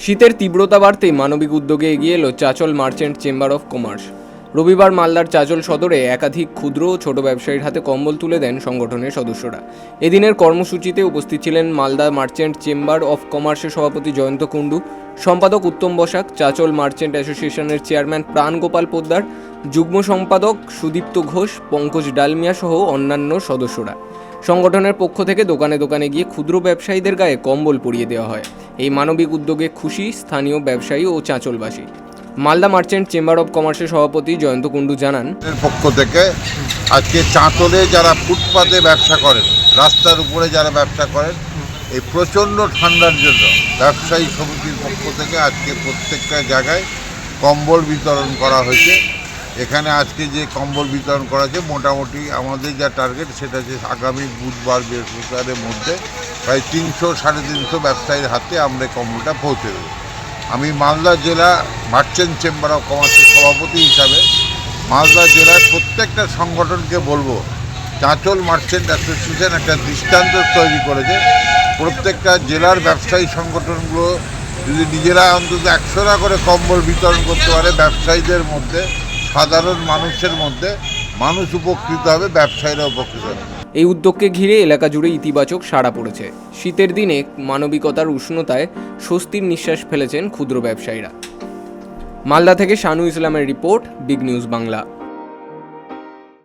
শীতের তীব্রতা বাড়তেই মানবিক উদ্যোগে এগিয়ে এলো Chanchal merchant chamber of commerce. রবিবার মালদার চাচল সদরে একাধিক ক্ষুদ্র ও ছোট ব্যবসায়ীর হাতে কম্বল তুলে দেন সংগঠনের সদস্যরা। এদিনের কর্মসূচিতে উপস্থিত ছিলেন মালদা মার্চেন্ট চেম্বার অফ কমার্সের সভাপতি জয়ন্ত কুণ্ডু, সম্পাদক উত্তম বসাক, চাচল মার্চেন্ট অ্যাসোসিয়েশনের চেয়ারম্যান প্রাণ গোপাল পোদ্দার, যুগ্ম সম্পাদক সুদীপ্ত ঘোষ, পঙ্কজ ডালমিয়া সহ অন্যান্য সদস্যরা। সংগঠনের পক্ষ থেকে দোকানে দোকানে গিয়ে ক্ষুদ্র ব্যবসায়ীদের গায়ে কম্বল পরিয়ে দেওয়া হয়। এই মানবিক উদ্যোগে খুশি স্থানীয় ব্যবসায়ী ও চাঁচলবাসী। মালদা মার্চেন্ট চেম্বার অফ কমার্সের সভাপতি জয়ন্ত কুণ্ডু জানান, পক্ষ থেকে আজকে চাঁচলে যারা ফুটপাতে ব্যবসা করেন, রাস্তার উপরে যারা ব্যবসা করেন, এই প্রচণ্ড ঠান্ডার জন্য ব্যবসায়ী সমিতির পক্ষ থেকে আজকে প্রত্যেকটা জায়গায় কম্বল বিতরণ করা হয়েছে। এখানে আজকে যে কম্বল বিতরণ করা হয়েছে, মোটামুটি আমাদের যা টার্গেট সেটা হচ্ছে আগামী বুধবার বৃহস্পতিবারের মধ্যে প্রায় 300-350 ব্যবসায়ীর হাতে আমরা কম্বলটা পৌঁছে দেবো। আমি মালদা জেলা মার্চেন্ট চেম্বার অফ কমার্সের সভাপতি হিসাবে মালদা জেলার প্রত্যেকটা সংগঠনকে বলবো, চাঁচল মার্চেন্ট অ্যাসোসিয়েশন একটা দৃষ্টান্ত তৈরি করেছে। প্রত্যেকটা জেলার ব্যবসায়ী সংগঠনগুলো যদি নিজেরা অন্তত 100টা করে কম্বল বিতরণ করতে পারে ব্যবসায়ীদের মধ্যে, সাধারণ মানুষের মধ্যে, মানুষ উপকৃত হবে, ব্যবসায়ীরা উপকৃত হবে। এই উদ্যোগকে ঘিরে এলাকা জুড়ে ইতিবাচক সাড়া পড়েছে। শীতের দিনে মানবিকতার উষ্ণতায় স্বস্তির নিঃশ্বাস ফেলেছেন ক্ষুদ্র ব্যবসায়ীরা। মালদা থেকে শানু ইসলামের রিপোর্ট, বিগ নিউজ বাংলা।